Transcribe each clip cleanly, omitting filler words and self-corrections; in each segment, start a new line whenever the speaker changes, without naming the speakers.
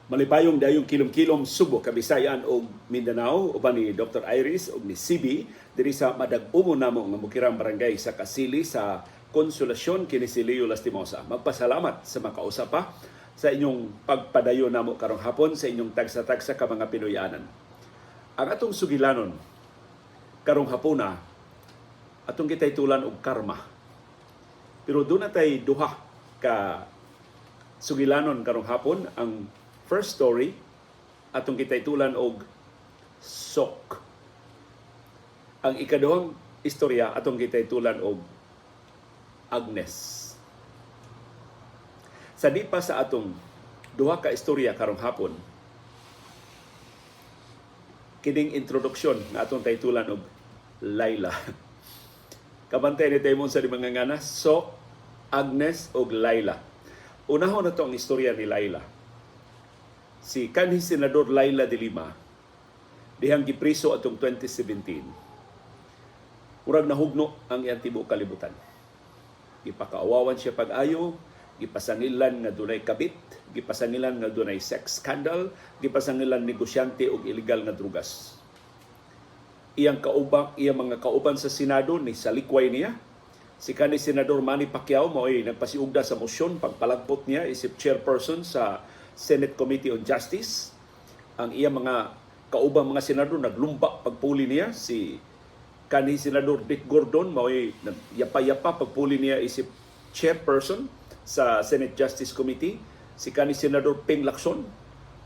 Malipayong dayong kilom-kilom Subo, Kabisayan ug Mindanao uban ni Dr. Iris ug ni CB diri sa madag-umo namo nga Bukirang Barangay sa Kasili sa Konsolasyon kini si Leo Lastimosa. Magpasalamat sa makausap pa sa inyong pagpadayon namo karong hapon sa inyong tagsa-tagsa ka mga Pinoyanan. Ang atong sugilanon karong hapuna atong gitaytulan og karma. Pero doon natay duha ka sugilanon karong hapon. Ang first story atong gitaytulan og Sok. Ang ikaduhang istorya atong gitaytulan og Agnes. Sa di pa sa atong duha ka istorya karong hapon, kining introduksyon nga atong taytulan og Laila. Kabantay ni tayo sa mga ngana, Sok, Agnes ug Laila. Unahon na to ang istorya ni Laila. Si kanhi Senador Laila de Lima dihang gipriso atong 2017. Murag nahugno ang iyang tibuok kalibutan. Gipakaawawan siya pag-ayo, gipasangilan nga dunay kabit, gipasangilan nga dunay sex scandal, gipasangilan negosyante og illegal nga drugas. Iyang mga kauban sa Senado ni salikway niya. Si kanhi Senador Manny Pacquiao mao'y nagpasiugda sa mosyon pagpalagpot niya isip chairperson sa Senate Committee on Justice. Ang iyang mga kaubang mga senador naglumba pagpuli niya. Si kanhi Senador Dick Gordon mao'y yapa-yapa pagpuli niya isip chairperson sa Senate Justice Committee. Si kanhi Senador Ping Lacson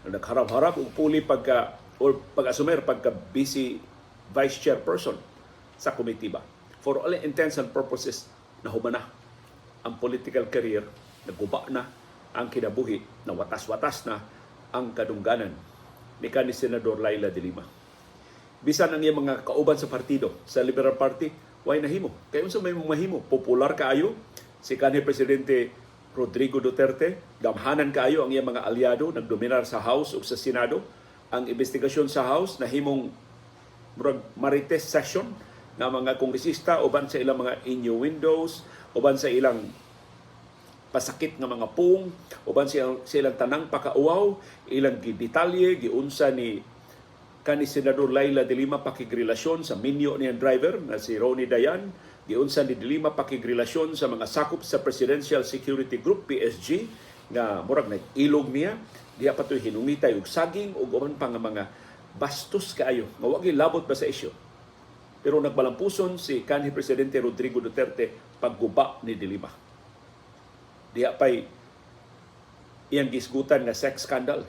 nagharap-harap og puli pag-asumer pagka busy vice chairperson sa committee ba. For all intents and purposes, nahuma na ang political career, naguba na ang kinabuhi, na watas-watas na ang kadungganan ni kanhi Senador Laila de Lima. Bisan ang iyang mga kauban sa partido, sa Liberal Party, way nahimo. Kaya unsa may mahimo, popular kaayo si kanhi Presidente Rodrigo Duterte, gamhanan kaayo ang iyang mga aliado, nagdominar sa House ug sa Senado. Ang investigasyon sa House nahimong marites session na mga kongresista uban sa ilang mga innuendos, uban sa ilang pasakit nga mga pung, uban sa ilang tanang pakauaw, ilang gidetalye, giunsa ni kanhi Senador Laila de Lima pakigrelasyon sa minyo niyang driver na si Ronnie Dayan, giunsa ni de Lima pakigrelasyon sa mga sakop sa Presidential Security Group, PSG, nga murag nag-ilog niya, diha pa to'y hinungitay og saging ug uban pa nga mga bastos kaayo, nga wagi labot ba sa isyu. Pero nagbalampuson si kanhi Presidente Rodrigo Duterte pagguba ni de Lima. Diha pa'y iyang gisgutan nga sex scandal.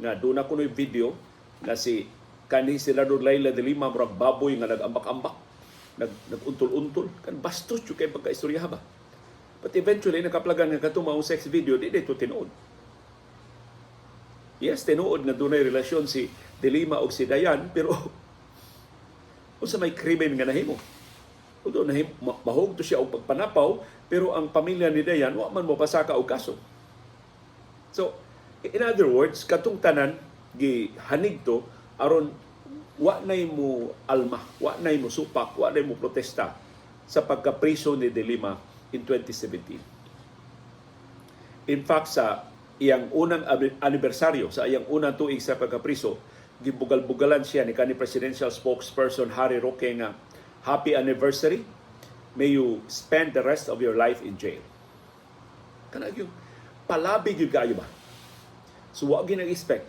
Nga doon na kuno'y video na si kanhi Senador Laila de Lima murag baboy nga nag-ambak-ambak, nag-untol-untol. Kan bastos yung kayo pagka-istorya ba. But eventually, nakaplagan nga katumaong sex video, di ito tinuod. Yes, tinuod nga doon ay relasyon si de Lima o si Dayan, pero kung sa may krimen nga nahimo. Although mahog to siya og pagpanapaw, pero ang pamilya ni Dayan wa man mo pasaka og kaso. So, in other words, katong tanan gihanig to aron wa nay mo alma, wa nay mo supak, wa nay mo protesta sa pagkapriso ni de Lima in 2017. In fact, sa iyang unang anibersaryo, sa iyang unang tuig sa pagkapriso, gibugal-bugalan siya ni kanhi presidential spokesperson Harry Roque nga happy anniversary, may you spend the rest of your life in jail. Kanang yung palabig yung kayo ba? So wag ginag-expect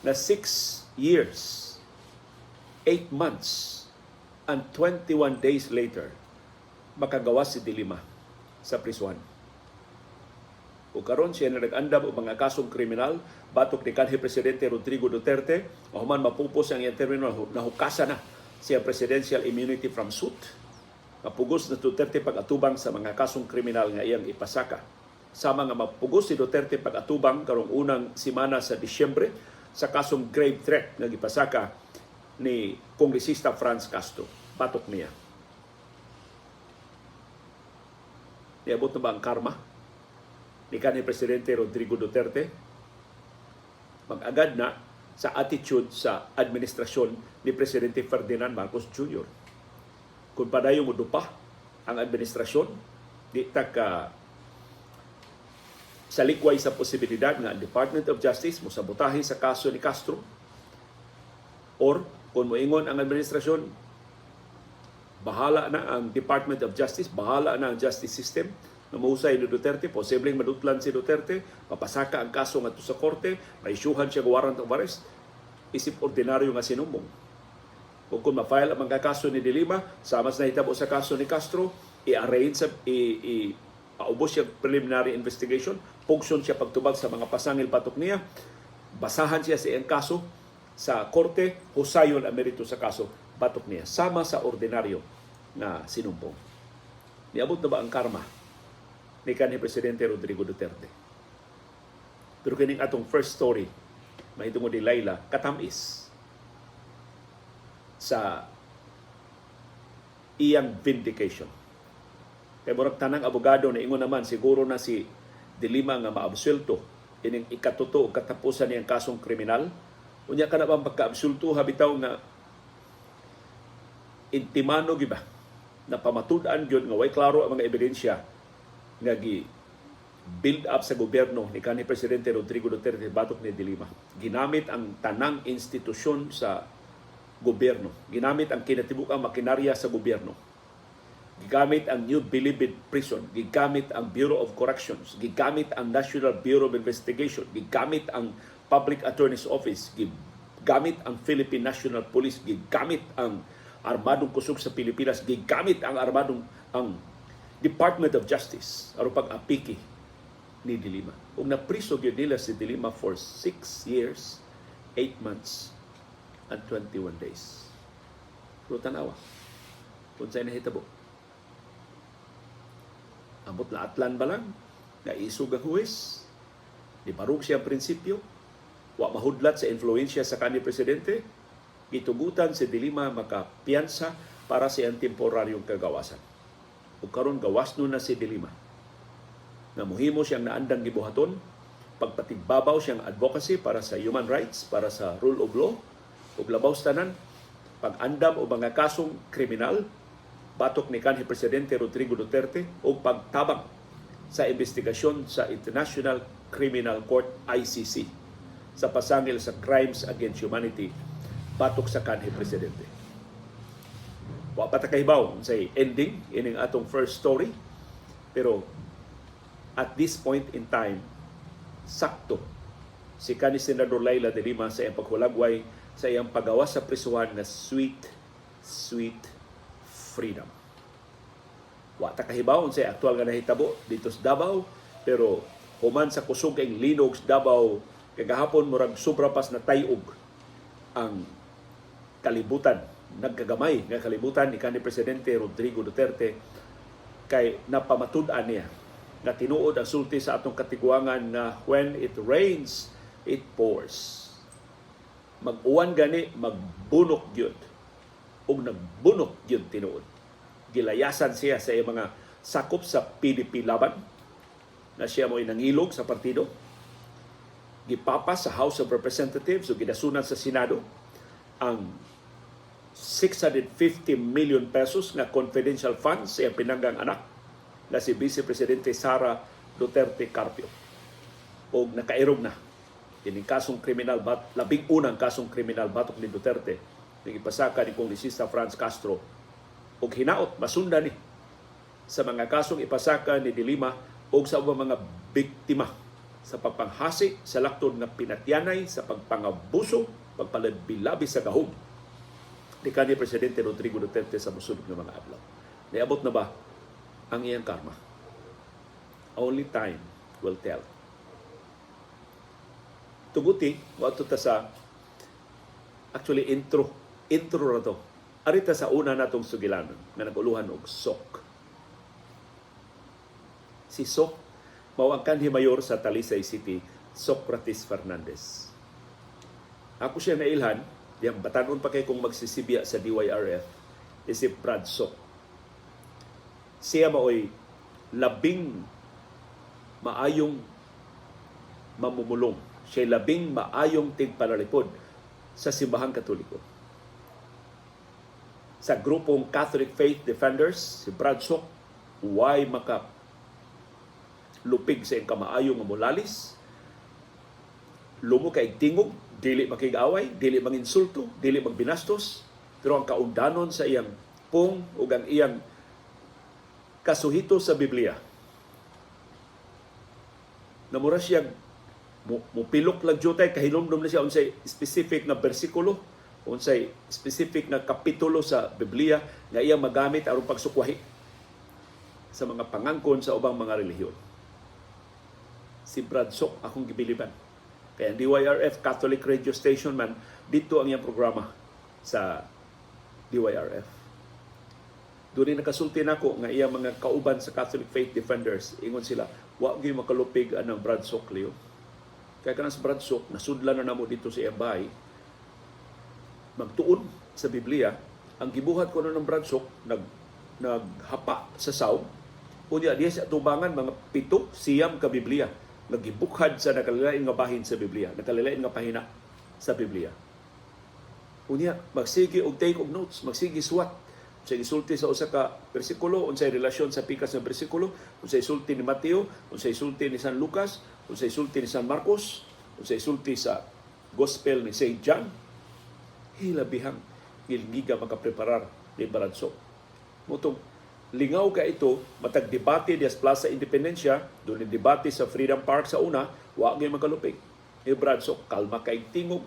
na 6 years, 8 months, and 21 days later, makagawas si de Lima sa prisuhan. O karon siya na nag-andam og mga kasong kriminal batok ni kanhi Presidente Rodrigo Duterte, mahuman mapupos ang iyang termino, nahukasan na siya presidential immunity from suit. Mapugos na Duterte pag-atubang sa mga kasong kriminal nga iyang ipasaka. Sama nga mapugos si Duterte pag-atubang karong unang simana sa Disyembre sa kasong grave threat nga gipasaka ni Kongresista Franz Castro. Batok niya. Niabot na ba ang karma ni kanhi Presidente Rodrigo Duterte? Mag-agad na sa attitude sa administrasyon ni Presidente Ferdinand Marcos Jr. Kung padayon mo dupa ang administrasyon, di ta ka sa likway sa posibilidad nga ang Department of Justice mo sabotahe sa kaso ni Castro, or kung moingon ang administrasyon, bahala na ang Department of Justice, bahala na ang justice system na mahusay ni Duterte, posibleng madutlan si Duterte, mapasaka ang kaso ngadto sa korte, maisyuhan siya warrant of arrest, isip ordinaryo nga sinumbong. O kung ma-file ang mga kaso ni De Lima, samas na hitabo sa kaso ni Castro, i-arrange sa paubos siya preliminary investigation, pugson siya pagtubag sa mga pasangil patok niya, basahan siya sa iyang kaso sa korte, husayon ang merito sa kaso patok niya, sama sa ordinaryo na sinumbong. Niabot na ba ang karma ni kanhi Presidente Rodrigo Duterte? Pero kining atong first story, mahitungod ni Laila, katamis sa iyang vindication. Kaya murag tanang abogado na ingon naman, siguro na si De Lima nga maabsulto ining ikatuto o katapusan niyang kasong kriminal. Unya ka na bang pagka-absulto, habitaw nga intimano giba na pamatud-an gyud nga way klaro ang mga ebidensya nga build up sa gobyerno ni kanhi Presidente Rodrigo Duterte batok ni De Lima. Ginamit ang tanang institusyon sa gobyerno, ginamit ang kinatibukang makinarya sa gobyerno, gigamit ang New Bilibid Prison, gigamit ang Bureau of Corrections, gigamit ang National Bureau of Investigation, gigamit ang Public Attorney's Office, gigamit ang Philippine National Police, gigamit ang Armadong Kusog sa Pilipinas, gigamit ang Department of Justice aron pag-apiki ni De Lima. Ug napriso gyud nila si De Lima for 6 years, 8 months and 21 days. Pero tanawa, kung sa'yo nahitabo, amot laatlan ba lang, naisog ang huwes, di barug siya ang prinsipyo, wa mahudlat sa influensya sa kanhi Presidente, gitugutan si De Lima makapiyansa para sa iyang temporaryong kagawasan. Ug karon gawas nun na si De Lima, na muhimo siyang naandang gibuhaton, pagpatigbabaw siyang advocacy para sa human rights, para sa rule of law, ug labaw sa tanan, pag-andam o mga kasong kriminal, batok ni kanhi Presidente Rodrigo Duterte, o pagtabang sa investigasyon sa International Criminal Court, ICC, sa pasangil sa crimes against humanity, batok sa kanhi Presidente. Wa pa ta kahibaw sa ending ining atong first story, pero at this point in time, sakto si kanhi Senador Laila de Lima sa iyang paghulagway sa iyang pagawas sa prisuhan na sweet freedom. Wa ta kahibaw sa aktual nga nahitabo dito sa Davao, pero human sa kusog kay linog sa Davao, kagahapon murag sobra pas na tayog ang kalibutan, nagkagamay nga kalibutan ni kanhi Presidente Rodrigo Duterte, kay napamatud-an niya na tinuod ang sulti sa atong katiguangan na when it rains, it pours. Mag-uwan gani, magbunok gyud. Ug nagbunok gyud tinuod. Gilayasan siya sa iyang mga sakop sa PDP laban, na siya mo'y nangilog sa partido. Gipapas sa House of Representatives o gidasunan sa Senado ang 650 million pesos na confidential funds sa iyang pinanggang anak na si Vice Presidente Sara Duterte Carpio. O nakairog na ining kasong kriminal, labing unang kasong kriminal batok ni Duterte, nagipasaka ni Kongresista Franz Castro, o hinaot masundan ni sa mga kasong ipasaka ni De Lima o sa mga biktima sa pagpanghasi sa laktod nga pinatyanay, sa pagpangabuso, pagpalabi sa gahom ni kanhi Presidente Rodrigo Duterte sa mosunod nga mga adlaw. Niabot na ba ang iyang karma? Only time will tell. Tuguti, wato ta sa actually intro na to. Arita sa una natong sugilanon nga naguluhan og Sok. Si Sok mao ang kanhi mayor sa Talisay City, Socrates Fernandez. Ako siya nailhan, diyang batanon pa kay kung magsisibya sa DYRF, si Brad Sok. Siya mao'y labing maayong mamumulong. Siya labing maayong tigpanalipod sa simbahang Katoliko. Sa grupong Catholic Faith Defenders, si Brad Sok, lupig sa iyang kamaayo nga molalis, lumo kay tingog, dili makig-away, dili manginsulto, dili magbinastos, pero ang kaundanon sa iyang pung ug ang iyang kasuhito sa Biblia, namura siya mupilok lang jutay, kahilomdom na siya unsay specific na bersikulo, unsay specific na kapitulo sa Biblia nga iya magamit aron pagsukwahi sa mga pangangkon sa ubang mga relihiyon. Si Brad Sok akong gibiliban. Kaya ang DYRF Catholic Radio Station man, dito ang iyang programa sa DYRF. Doon nakasulti nako nga iya mga kauban sa Catholic Faith Defenders, ingon sila, wa gyud makalupig anang Brad Sok Leo. Kaya kanang sa Brad Sok, nasudlan na namo dito sa iyang bahay, magtuon sa Biblia. Ang gibuhat ko na ng Brad Sok, naghapa sa saw, unya diya sa tubangan mga 7, 9 ka Biblia, nagibukhad sa nakalilain nga bahin sa Biblia, nakalilain nga pahina sa Biblia. Unya, magsige og take og notes, magsige suwat, unsay gisulti sa usa ka bersikulo, unsay relasyon sa pikas na bersikulo, unsay sulti ni Mateo, unsay sulti ni San Lucas, unsay sulti ni San Marcos, unsay sulti sa Gospel ni St. John. Hilabihang gilgiga makapreparar ni Brad Sok. Mutong lingaw ka ito, matag debate di Plaza Independencia, doon yung debate sa Freedom Park sa una, wa ngay makalupig. Ni Brad Sok, kalma kay tingog,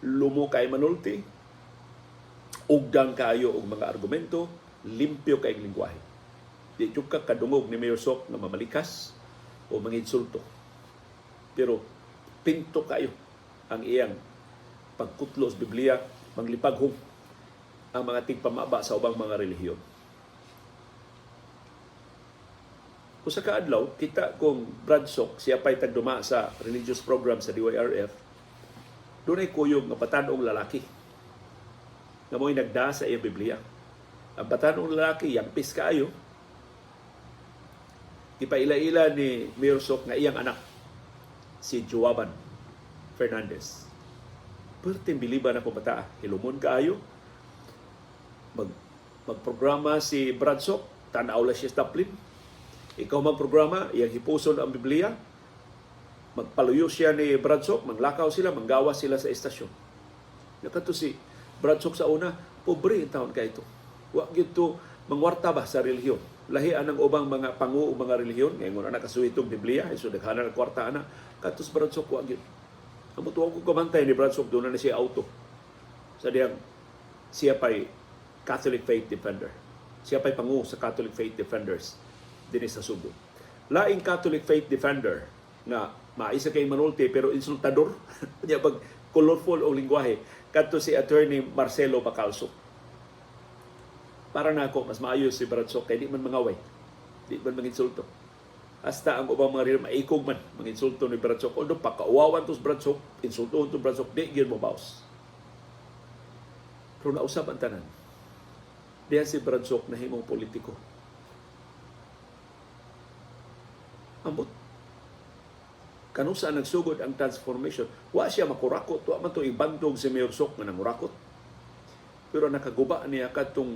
lumo kay manulti, ugdang kayo og mga argumento, limpyo kay lingwahe. Di jud ka kadungog ni Mayor Sok na mamalikas o manginsulto. Pero pinto kayo ang iyang pagkutlo sa Biblia, manglipaghong ang mga tigpamaba sa ubang mga relihiyon. Usa ka adlaw, kita kung Brad Sok, siya pa'y tagduma sa religious program sa DYRF, doon ay kuyog nga patanong lalaki na mo'y nagda sa iyang Biblia. Ang patanong lalaki, yangpis kaayo, ipaila-ila ni Mayor Sok nga iyang anak, si Joaban Fernandez. Perting biliban ako bata, hilumon kaayo, magprograma si Brad Sok, tanaw lang siya sa taplin. Ikaw magprograma, iyang hipuson ang Biblia, magpaluyo siya ni Brad Sok, manglakaw sila, manggawas sila sa estasyon. Nakato si Brad Sok sa una, pobre ang taon ka ito. Huwag ito mangwarta ba sa relihiyon. Lahian ang ubang mga pangu o mga relihiyon, ngayon na nakasuhitong Biblia, so naghanan ng kwarta na, katos Brad Sok, huwag ito. Ang mutuwang ko kamantay ni Brad Sok, doon na siya auto. Sa diyang, siya pa'y Catholic Faith Defender. Siya pa'y pangu sa Catholic Faith Defenders din sa Subo. Laing Catholic Faith Defender na maisa kay manulti pero insultador niya pag colorful o lingwahe kadto si Attorney Marcelo Bacalso. Para na ako mas maayos si Brad Sok kay di man mangaway, di man manginsulto. Hasta ang ubang mga rin maikog man manginsulto ni Brad Sok. Although pakauwawan to si Brad Sok, insultuhon to Brad Sok, di gyud mo baos. Pero nausap ang tanan. Diyan si Brad Sok na himong politiko. Ambot. Kanusa nagsugod ang transformation. Wa siya makurakot. Wa man to ibantog si Mayor Sok na nangurakot. Pero nakaguba niya katong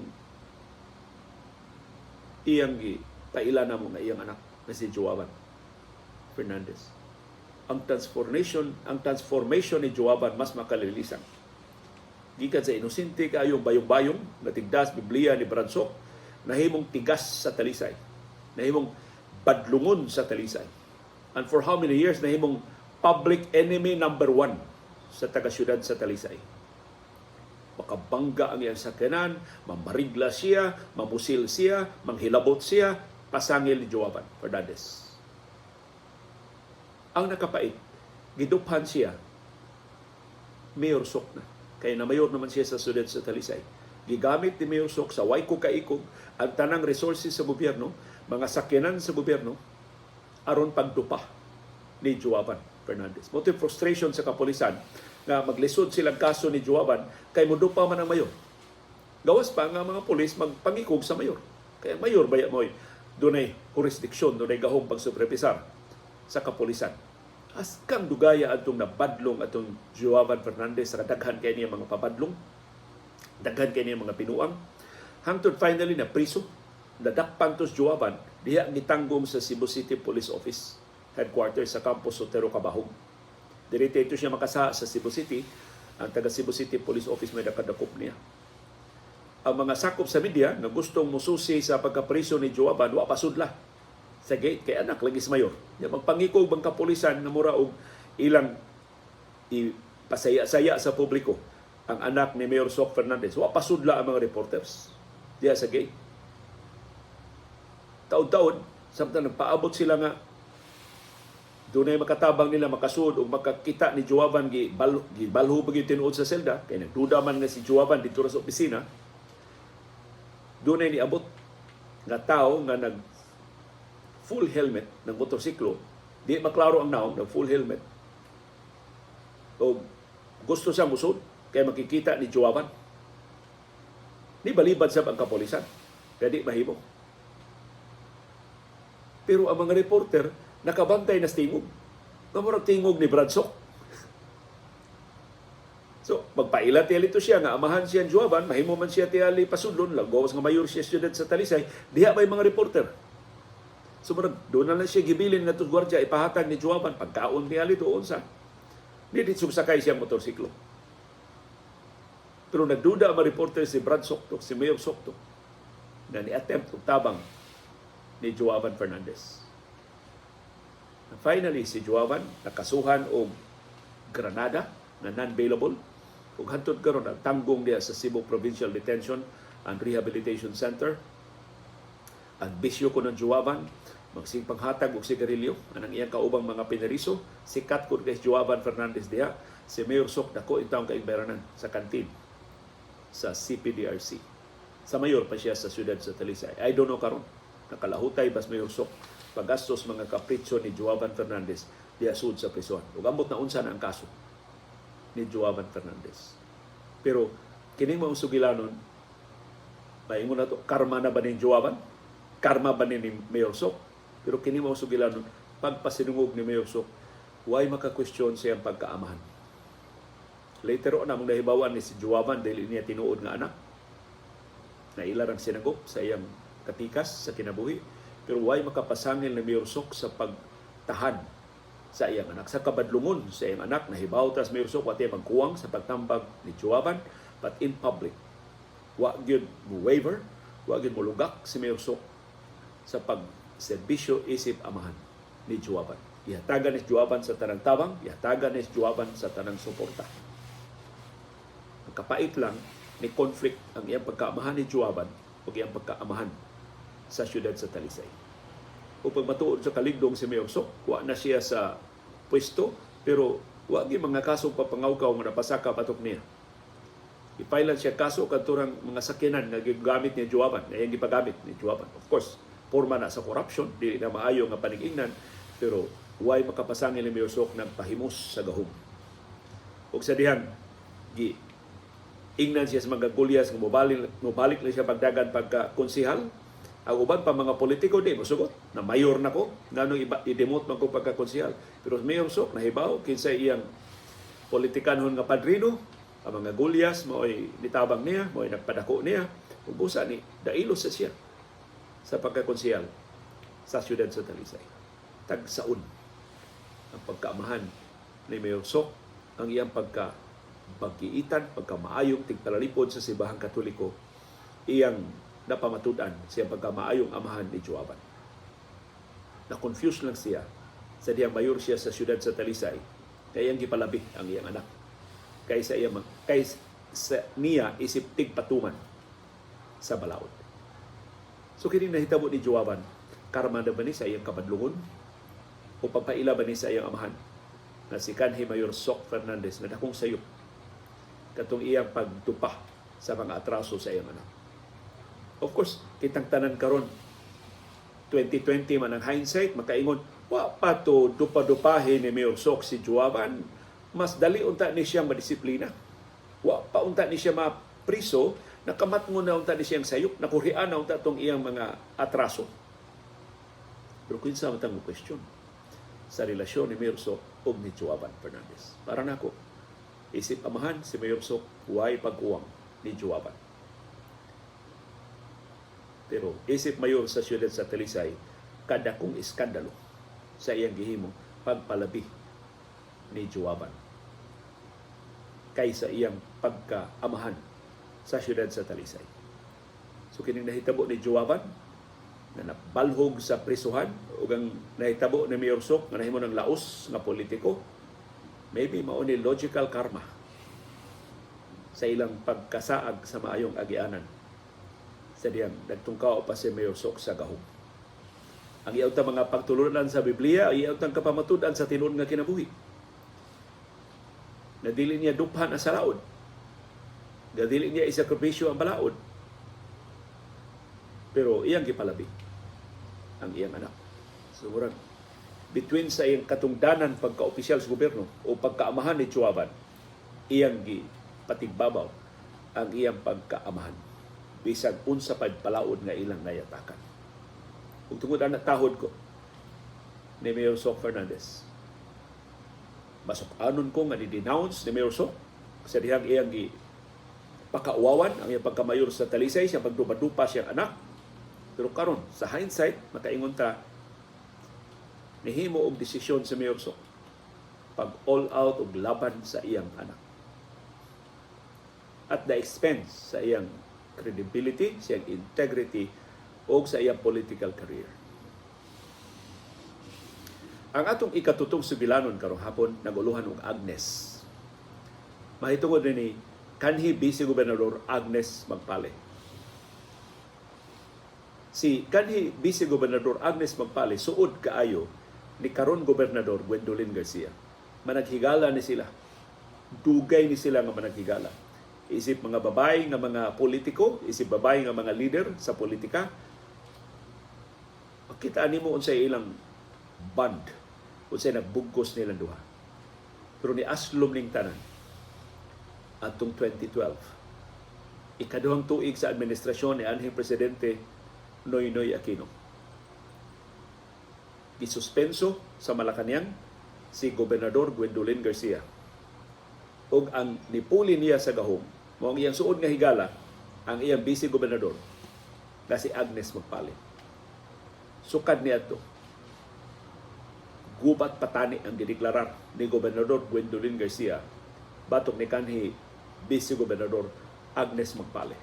iyang paila na mo nga iyang anak na si Joaban Fernandez. Ang transformation ni Joaban mas makalilisan. Gikan sa inosente kayong bayong-bayong na tigdas Biblia ni Brad Sok, nahimong tigas sa talisay. Nahimong badlungon sa talisay. And for how many years nahimong public enemy number 1 sa taga-syudad sa Talisay. Makabangga ang iyang sakyanan, mamarigla siya, mamusil siya, manghilabot siya, pasangil ni Joaban Fernandez. Ang nakapait, giduphan siya, Mayor Sok na. Kaya na mayor naman siya sa syudad sa Talisay. Gigamit ni Mayor Sok sa waiko kaikog ang tanang resources sa gobyerno, mga sakyanan sa gobyerno, aron pagdupa ni Joaban Fernandez. Moto frustration sa kapulisan nga maglisod silang kaso ni Joaban kay mudupa man ang mayor. Gawas pa nga mga pulis magpangikog sa mayor. Kaya mayor baya mo'y dunay jurisdiksyon, dunay gahong pagsuprepisar sa kapulisan. Askang dugaya atong nabadlong atong Joaban Fernandez sa daghan kay niya mga pabadlong, daghan kay niya mga pinuang, hangtod finally na priso nadakpan to sa Juaban, diha gitanggong sa Cebu City Police Office, headquarters sa Campus Sotero, Cabahog. Dirito ito siya makasaha sa Cebu City, ang taga Cebu City Police Office may nakadakop niya. Ang mga sakop sa media na gustong mususi sa pagkapriso ni Juaban, wa pasudla sa gate kay anak lagi sa mayor. Ya magpangikog bang kapulisan na mura og ilang ipasaya-saya sa publiko ang anak ni Mayor Soc Fernandez. Wa pasudla ang mga reporters diya sa gate. Taon-taon, samtang nagpaabot sila nga doon ay makatabang nila makasud o makakita ni Juaban gibalho pag yung tinuod sa selda, kaya nagduda man nga si Juaban dito sa opisina, doon ay niabot nga tao nga nag full helmet ng motorsiklo, di maklaro ang naong, nag full helmet, o gusto siya musod, kaya makikita ni Juaban. Di balibad sa ang kapolisan, kaya di mahimo. Pero ang mga reporter, nakabantay na tingog. Kamurag tingog ni Bradsok. So, magpailat-ilit ito siya, nga amahan siya ang Juaban, mahimo man siya tiyali pasudlon, lagawas nga mayor siya student sa Talisay, diha may mga reporter. So, doon na lang siya gibilin nga itong gwardya, ipahatag ni Juaban, pagkaon tiyali doon sa. Hindi sumasakay siya motorsiklo. Pero nagduda ang mga reporter si Brad Sokto, si Mayor Sokto, na ni-attempt og tabang ni Juaban Fernandez. Finally, si Juaban nakasuhan og granada na non-bailable. Ug hantod karon ang tanggong diya sa Cebu Provincial Detention and Rehabilitation Center. Ang bisyo ko ng Juaban, magsipanghatag og sigarilyo anang iyang kaubang mga pineriso. Sikat ko kay Juaban Fernandez diha, si Mayor Soc dako intawong kaigbayranan sa kantin sa CPDRC. Sa mayor pa siya sa siyudad sa Talisay. I don't know karon nakalahutay bas Mayor Soc paggastos mga kapritso ni Juaban Fernandez diha sud sa prison. Ug ambot na unsa na ang kaso ni Juaban Fernandez. Pero kining mga sugilanon, maingon na to, karma na ba ni Juaban? Karma ba ni Mayor Soc? Pero kining mga sugilanon, pagpasinungog ni Mayor Soc, why maka-question siyang pagkaamahan? Later on, namang nahibawan ni si Juaban dahil niya tinuod nga anak na ilarang sinagop sa iyang katikas sa kinabuhi. Pero why makapasangil ni Mayor Soc sa pagtahan sa iyang anak, sa kabadlungon sa iyang anak, nahibaw tas Mayor Soc wati magkuwang sa pagtambag ni Juaban, but in public wa gyud mo waiver, wa gyud mo lugak si Mayor Soc sa pagserbisyo isip amahan ni Juaban. Ihatagan ni Juaban sa tanang tabang, ihatagan ni Juaban sa tanang suporta. Kapait lang ni conflict ang iyang pagkaamahan ni Juaban o iyang pagkaamahan sa siyudad sa Talisay. Upang matuod sa kaligdong si Mayor Soc, wa na siya sa pwesto, pero wa gyud mga kasong papangawkaw nga napasaka patok niya. Ipailan siya kaso kadturang mga sakyanan nga gigamit ni Juaban, nga iyang gipagamit ni Juaban. Of course, porma na sa corruption, dili na maayo nga panig-ingnan, pero why makapasangil ni Mayor Soc nagpahimos sa gahom. Ug sa dihan, ingnan siya sa mga gulyas nga mobalik na siya pagdagan pagka-konsihal. Ang uban pa mga politiko di mosugot na mayor na ko, nganong i-demote man ko pagka-konsihal. Pero Mayor Soc nahibaw kinsa iyang politikanhon nga padrino, ang mga gulyas mo'y nitabang niya, mo'y nagpadako niya, ug busa ni dailos sa siya sa pagka-konsihal sa siyudad sa Talisay. Tagsaon ang pagkaamahan ni Mayor Soc, ang iyang pagka-bagiitan, pagkamaayong tigpalalipod sa Simbahang Katoliko, iyang napamatudan siya pagkamaayong amahan ni Juaban. Na-confuse lang siya sa diyang mayor siya sa siyudad sa Talisay, kaya iyang gipalabi ang iyang anak. Kaysa niya isip tigpatungan sa balaod. So kini nahitabo ni Juaban, karma na ba ni sa iyang kabadlungon o papaila ba ni sa iyang amahan na si kanhi Mayor Soc Fernandez na dakong sayop katong iyang pagtupa sa mga atraso sa iyang anak. Of course, kitang tanan karon 2020 man ang hindsight, makaingon, wa pa to dupa-dupahin ni Mayor Soc si Juaban, mas dali unta ni siyang madisiplina. Wa pa unta ni siya mapriso, nakamatngon na unta ni siyang sayop, nakurian na unta tong iyang mga atraso. Pero kinsa man tang question sa relasyon ni Mayor Soc ug ni Juaban Fernandez. Para nako, isip amahan si Mayor Soc, way pag-uwang ni Juaban. Pero isip mayor sa siyudad sa Talisay, kada kong iskandalo sa iyang gihimo pagpalabi ni Juaban kaysa iyang pagkaamahan sa siyudad sa Talisay. So kining nahitabo ni Juaban na nabalhog sa prisuhan ug ang nahitabo ni Mayor Sok nga nahimo ng laos nga politiko, maybe mao ni logical karma sa ilang pagkasaag sa maayong agianan sa diyang nagtungkaw pa si Mayor Sok sa gahom. Ang iyaw ta mga pagtulunan sa Biblia, ang iyaw tang kapamatudan sa tinuod nga kinabuhi. Nadili niya duphan ang salaod. Nadili niya isakripisyo ang balaod. Pero iyang gipalabi ang iyang anak. So, between sa iyang katungdanan pagka-opisyal sa gobyerno o pagkaamahan ni Juaban, iyang gipatigbabaw ang iyang pagkaamahan. Bisag unsa pa'y palaod nga ilang nayatakan. Kung tungod ang natahod ko ni Mayor Sok Fernandez, masok-anon ko nga ni-denounce ni Mayor Sok sa dihang iyang pakauwawan ang iyang pagkamayor sa Talisay, siya pagdupa-dupa siyang anak. Pero karon sa hindsight, makaingon ta, nihimo og desisyon sa Mayor Sok pag all out og laban sa iyang anak. At the expense sa iyang credibility, sa iyang integrity, o sa iyang political career. Ang atong ikatutong sugilanon karong hapon, naguluhan og Agnes. Mahitungod ni kanhi Vice Gobernador Agnes Magpale. Si kanhi Vice Gobernador Agnes Magpale suod kaayo ni karon Gobernador Gwendolyn Garcia. Managhigala ni sila. Dugay ni sila nga managhigala. Isip mga babay nga mga politiko, isip babay nga mga leader sa politika. Makita nimo unsay ilang band, unsay nagbugkos nilang duha. Pero ni aslom ning tanan atong 2012. Ikaduhang tuig sa administrasyon ni anhing presidente Noynoy Aquino. Gisuspenso sa Malacañang si Gobernador Gwendolyn Garcia. Og ang nipuli niya sa gahom, mo ang iyang suod nga higala, ang iyang Vice Gobernador na si Agnes Magpale. Sukad niya ito. Gubat patani ang gideklarar ni Gobernador Gwendolyn Garcia batok ni kanhi Vice Gobernador Agnes Magpale.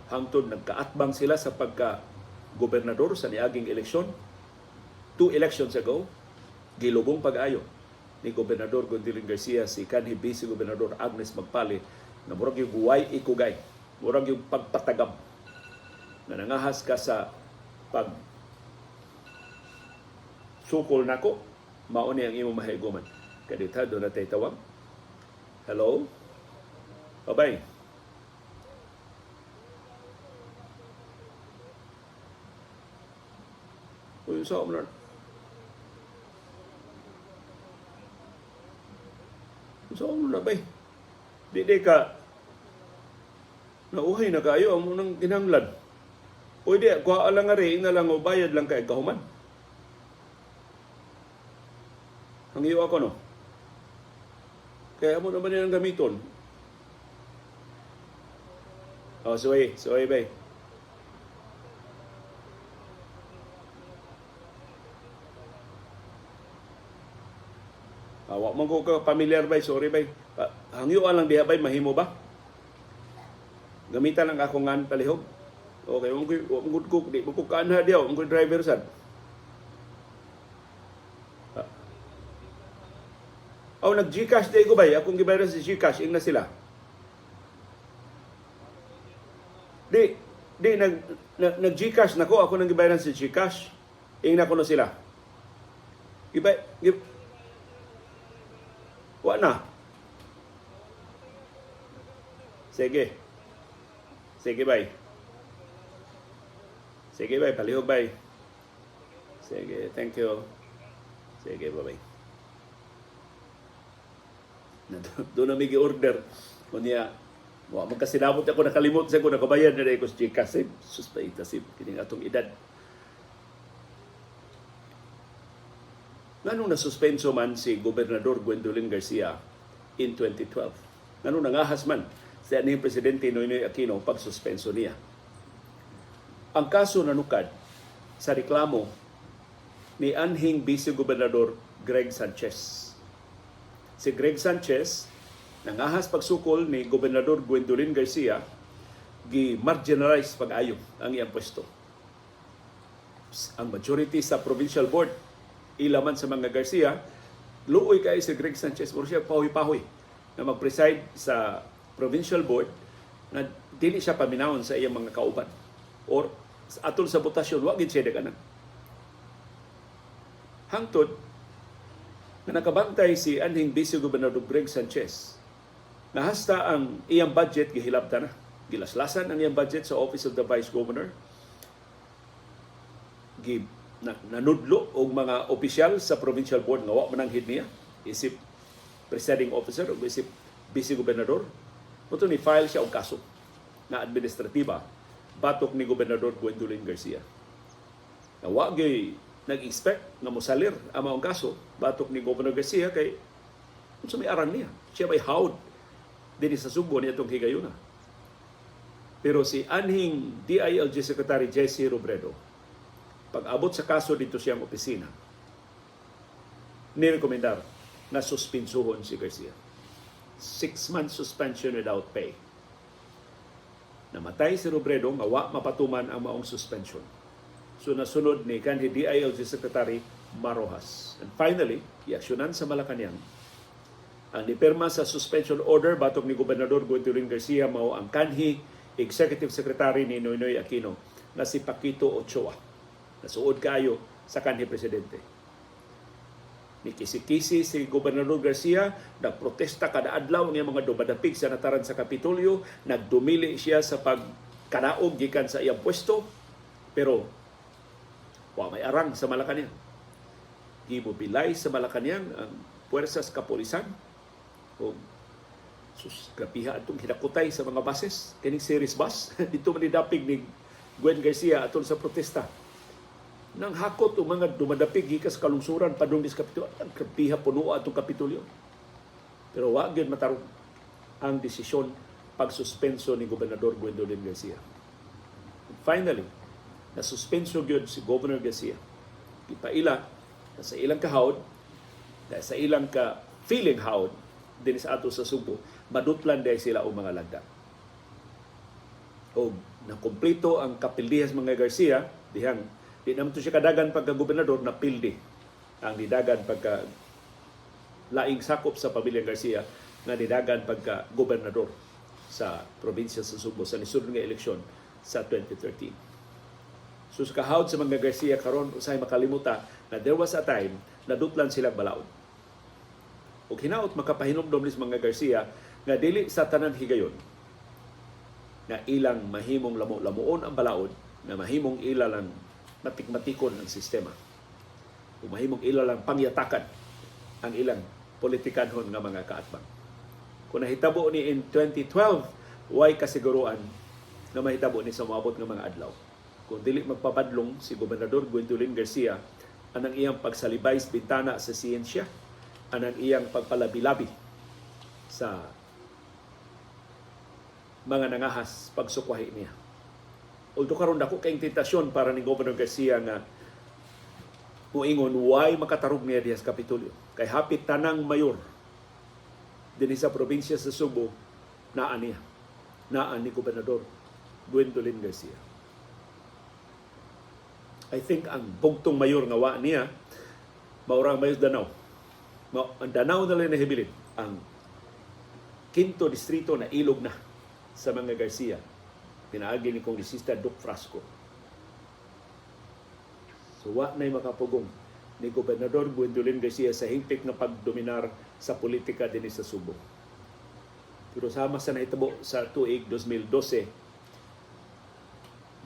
Hangtod nagkaatbang sila sa pagka-gobernador sa niaging eleksyon. 2 elections ago, gilubong pag-ayo ni Gobernador Gwendolyn Garcia si kanhi Vice Gobernador Agnes Magpale na murag yung guway ikugay, murag yung pagpatagam na nangahas ka sa pag sukol nako, mao ni ang imong mahiguman. Kadita do na tay tawag. Hello? Babay. Uy, saan mo na? Saan mo na, bay? Di ka nauhay na kayo ang munang kinahanglan. Uy, di, kuha lang nga rin na lang o bayad lang kay kahuman. Hangiyo ako, no? Kaya mo naman yan ang gamiton. Oh, suway, bay. Wak man ko ka familiar bay, sorry bay. Hangyuan lang diha bay, mahimo ba? Gamitan lang ako ngan palihog. Okay, wag ko di ko kanha diha, wag ko driver sad. Nag-GCash day ko bay, akong gibayaran sa GCash, ing na sila. Di nag-GCash nako, ako nang gibayaran sa GCash, ing na ko na sila. Wa na. Sige. Sige, bay. Sige, bay. Palihog, bay. Sige, thank you. Sige, bye-bye. Doon na may order. Kunya, magkasinabot ako, nakalimot sa ko, nakabayad na rin ko sa Gcash. Suspaita si kining atong edad. Nganong nasuspenso man si Gobernador Gwendolyn Garcia in 2012? Nganong nangahas man sa anhing Presidente Noynoy Aquino pagsuspenso niya? ang kaso nanukad sa reklamo ni anhing Vice Gobernador Greg Sanchez. Si Greg Sanchez nangahas pagsukol ni Gobernador Gwendolyn Garcia, gi-marginalize pag-ayo ang iyang pwesto. Ang majority sa provincial board, ilaman sa mga Garcia, luoy kay si Greg Sanchez, pero siya pahoy-pahoy na mag-preside sa provincial board na dili siya paminawon sa iyang mga kauban. Or atol sa botasyon, wag gid siya daganan. Hangtod na nakabantay si anhing Vice Gobernador Greg Sanchez, nahasta ang iyang budget, gihilabta na. Gilaslasan ang iyang budget sa Office of the Vice Governor. Nanudlo og mga opisyal sa provincial board nga wa mananghid niya, isip presiding officer o isip Vice Gobernador. Muto ni file siya og kaso na administratiba batok ni Gobernador Gwendolyn Garcia. Na wa gyud nag-expect na mosalir ang maong kaso batok ni Governor Garcia kay unsa may aran niya. Siya may hawd dinhi sa Subo niya itong higayuna. Pero si anhing DILG Secretary J.C. Robredo, pag-abot sa kaso dito siyang opisina, nirekomendar na suspinsuhon si Garcia. 6-month suspension without pay. Namatay si Robredo, wa mapatuman ang maong suspension. So nasunod ni kanhi DILG Secretary Marojas. And finally, iaksyonan sa Malacañang ang nipirma sa suspension order batok ni Gobernador Gwendolyn Garcia mao ang kanhi Executive Secretary ni Noynoy Aquino na si Paquito Ochoa. Nasuod kayo sa kanhi presidente. Nikisi-kisi si Gobernador Garcia, nagprotesta kada adlaw niya mga dumadapig sa nataran sa Kapitolyo, nagdumili siya sa pagkanaog gikan sa iyang pwesto, pero wa may arang sa Malacañang. Gimobilay sa Malacañang ang puwersas kapulisan o grapiha atong hinakutay sa mga buses, kining series bus. Dito man dapig ni Gwen Garcia atol sa protesta. Nang hakot o mga dumadapig gikas kalungsuran padung dis Kapitolyo, ang grapiha puno atong Kapitolyo. Pero wa gyud matarong ang desisyon pagsuspenso ni Gobernador Gwendolyn Garcia. And finally, nasuspenso gyud si Governor Garcia. Ipaila na sa ilang kahawd, na sa ilang ka feeling hawd din sa ato sa Subo, madutlan dahil sila o mga lagda. O nakumpleto ang kapildihas mga Garcia, dihang di naman siya kadagan pagka-gobernador na pildi ang didagan pagka laing sakop sa pamilyang Garcia na didagan pagka-gobernador sa probinsya sa Subo sa nisunod nga eleksyon sa 2013. So sa kahawd sa mga Garcia karon usay makalimuta na there was a time na dutlan silang balaod. O hinaot makapahinumdom ni mga Garcia nga dili sa tanan higayon na ilang mahimong lamu-lamuon ang balaod, na mahimong ilalang matik-matikon ang sistema. O mahimong ilalang pangyatakan ang ilang politikanhon nga mga kaatbang. Kung nahitabo ni in 2012, way kasiguruan na mahitabo ni sa moabot nga mga adlaw. Kung dili magpapadlong si Gobernador Gwendolyn Garcia anang iyang pagsalibay sa bintana sa siyensya, anang iyang pagpalabi-labi sa mga nangahas pagsukwahi niya. Although karon dako kay tentasyon para ni Governor Garcia nga muingon why makatarog niya diha sa Kapitolyo. Kay hapit tanang mayor dinhi sa probinsya sa Subo naa niya. Naa ni Gobernador Gwendolyn Garcia. I think ang bugtong mayor nga wa niya maurang mayor Danao. Ang Danao na lang nahibilin ang 5th distrito na ilog na sa mga Garcia. Pinaagi ni Kongresista Duc Frasco. So wa na'y makapugong ni Gobernador Gwendolyn Garcia sa hingpit na pagdominar sa politika din sa Subo. Pero sama sa nahitabo sa tuig 2012,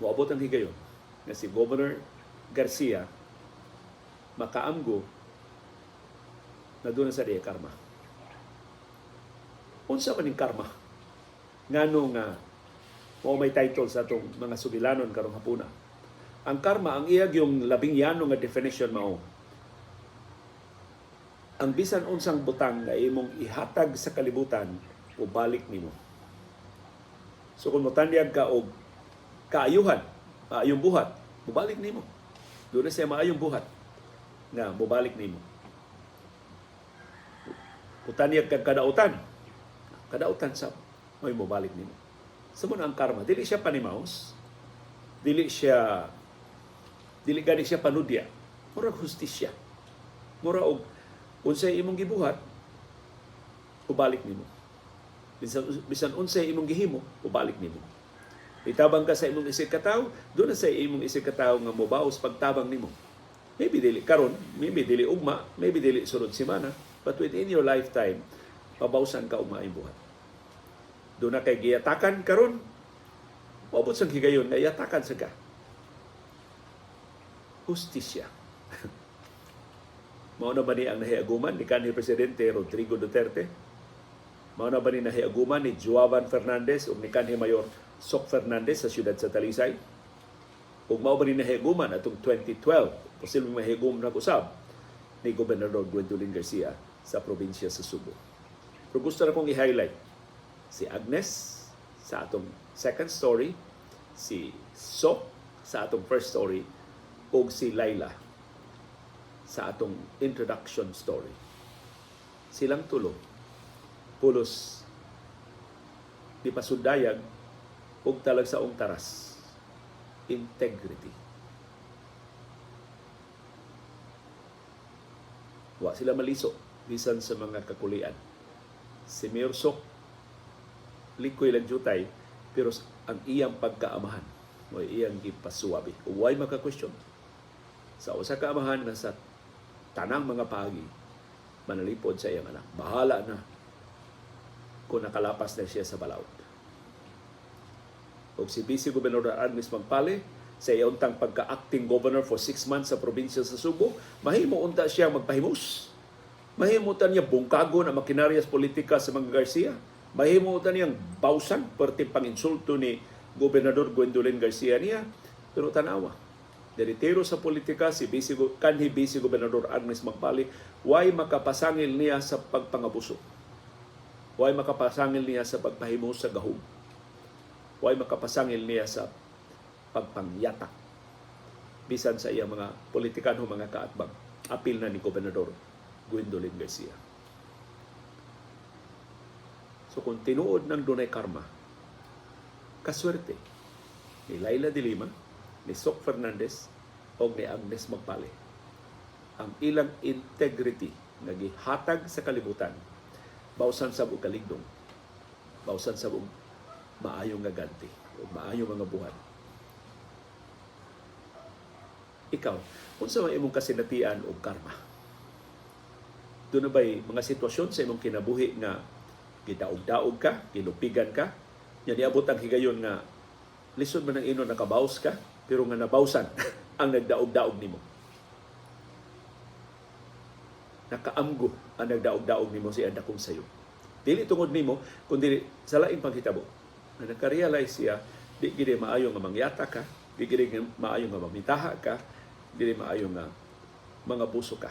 moabot ang higayon na si Governor Garcia makaamgo na doon sa diya karma. Unsa man ning karma? Ngano nga o may title sa atong mga sugilanon karong hapuna. Ang karma, ang iyag yung labing yano nga definition mao. Ang bisan unsang butang na imong ihatag sa kalibutan o balik nimo. So kung motandiag ka og kaayuhan maayong buhat, mubalik nimo. Doon na siya maayong buhat nga mubalik nimo. Utanyag kag kadautan. Kadautan sa may mubalik nimo. Sumo na ang karma. Dili siya panimaos. Dili gani siya panudya. Mura hustisya. Mura og unsay imong gibuhat, ubalik nimo. Bisan unsay imong gihimo, ubalik nimo. Itabang ka sa imong isig katawo, doon na sa imong isig katawo nga mobaos pagtabang nimo. Maybe dili karon, maybe dili ugma, maybe dili sunod semana, but within your lifetime, pabawsan ka og maayong buhat. Doon na kay giyatakan karon, maabot sang higayon nga yatakan sa ka. Hustisya. Mao na ba ni ang nahiaguman ni kanhi Presidente Rodrigo Duterte? Mao na ba ni nahiaguman ni Joavan Fernandez o ni kanhi Mayor Sok Fernandez sa siyudad sa Talisay? O mao ba ni nahiaguman atong 2012, posibleng mahigum na kusab ni Gobernador Gwendolyn Garcia sa probinsya sa Subo. Pero gusto na kong i-highlight si Agnes sa atong second story, si Sok sa atong first story, o si Laila sa atong introduction story. Silang tulo, pulos di pasundayag ug talagsaong taras. Integrity. Wa sila maliso bisan sa mga kakulian. Si Mayor Sok likoy lang jutay pero ang iyang pagkaamahan o iyang gipasuwabi. Uway maka-question. Sa usa ka amahan na sa tanang mga pagi manalipod sa iyang anak. Bahala na kung nakalapas na siya sa balaod. O si Vice Gobernador Agnes Magpale sa iyauntang pagka-acting governor for 6 months sa probinsya sa Subo, mahimo unta siya magpahimus. Mahimutan niya bungkago na makinarias politika sa mga Garcia. Mahimutan niyang bawsan perti panginsulto ni Gobernador Gwendolyn Garcia niya. Pero tanawa, deritero sa politika si kanhi Vice Gobernador Agnes Magpale, way makapasangil niya sa pagpangabuso. Way makapasangil niya sa pagpahimus sa gahom. Way makapasangil niya sa pagpangyatak bisan sa iyang mga politikano, mga kaatbang. Apil na ni Gobernador Gwendolyn Garcia. So kung tinuod ng dunay karma, kaswerte ni Laila de Lima, ni Sok Fernandez o ni Agnes Magpale. Ang ilang integrity nga gihatag sa kalibutan, bawsan sa buong kaligdong, bawsan sa buong maayong nga ganti o maayong mga buhat. Ikaw, unsa man imong kasinatian o karma? Doon na ba'y mga sitwasyon sa imong kinabuhi nga gidaog-daog ka, gilupigan ka, yan niabot ang higayon nga lisod man ang ino nakabaws ka, pero nga nabawsan ang nagdaog-daog nimo. Nakaamgo ang nagdaog-daog nimo si anda kong sayo. Dili tungod nimo, kundi sa laing panghitabo. Na nagka-realize siya, di gini maayo nga mangyata ka, di gini maayo nga mamitaha ka, di gini maayo nga mga buso ka.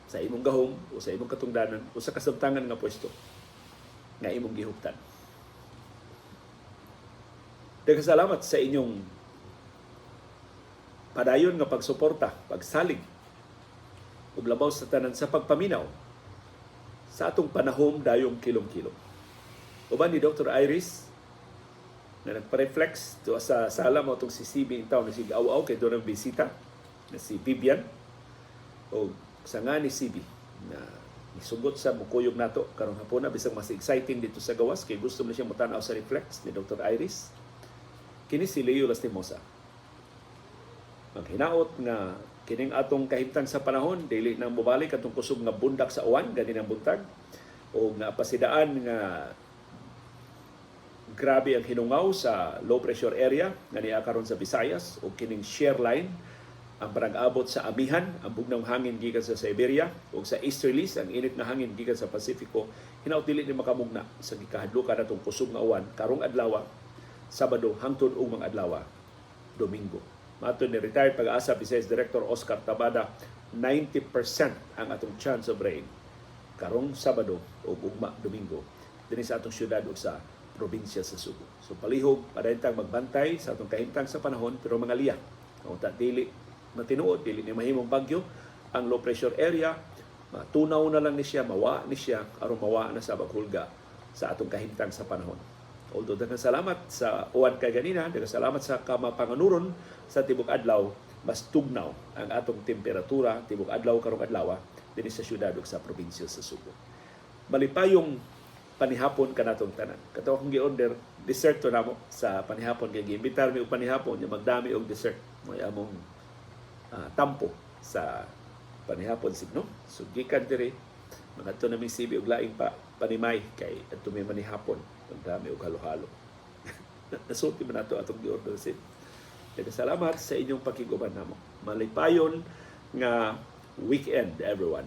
Sa imong gahom, o sa imong katungdanan, o sa kasamtangan nga pwesto, nga imong gihuptan. Nagkasalamat sa inyong padayon nga pagsuporta, pagsalig, ug labaw sa tanan sa pagpaminaw sa atong panahom dayong kilom-kilom. Uban ni Dr. Iris na nagpa-reflex to sa sala mo itong si CB in town na si Aw-Aw kay doon ang bisita na si Vivian o sa nga ni CB na isugot sa mukuyog nato karong hapon na bisang mas exciting dito sa gawas kay gusto mo siya mutanaw sa reflex ni Dr. Iris. Kini si Leo Lastimosa. Maghinaot nga kining atong kahimtang sa panahon dili nang mobalik atong kusog nga bundak sa uwan gani ang buntag o nga pasidaan nga grabe ang hinungaw sa low pressure area nga niya karon sa Visayas o kining shear line ang panag-abot sa amihan ang bugnang hangin gikan sa Siberia o sa easterlies ang init na hangin gikan sa Pasifiko hinaut dili ni makamugna sa gikahadlukan atong kusog nga uwan karong adlaw Sabado hangtod ug mga adlaw Domingo. Matod ni retired Pag-asa Vice Director Oscar Tabada, 90% ang atong chance of rain karong Sabado o ugma Domingo dinhi sa atong syudad ug sa probinsya sa Subo. So palihog, padaytang magbantay sa atong kahimtang sa panahon, pero mga liya. Kung dili matinuod, dili ni mahimong bagyo, ang low pressure area, matunaw na lang ni siya, mawa ni siya, aron mawa na sa baghulga sa atong kahimtang sa panahon. Although daghang salamat sa uwan kay ganina, daghang salamat sa kamapanganuron sa tibok adlaw, mas tugnaw ang atong temperatura tibok adlaw karong adlaw dinhi sa syudad ug sa probinsya sa Subo. Malipayong panihapon kanatong tanan. Kato akong gi-order dessert to namo sa panihapon kay giimbitar mi og panihapon nya magdami og dessert may among tampo sa panihapon signo. So gikan diri mangadto na mi sibi og laing pa panimay kay adto may manihapon magdami og halo-halo. Nasulti man nato atong gi-order sid. Salamat sa inyong pakiguban namo. Malipayon nga weekend everyone.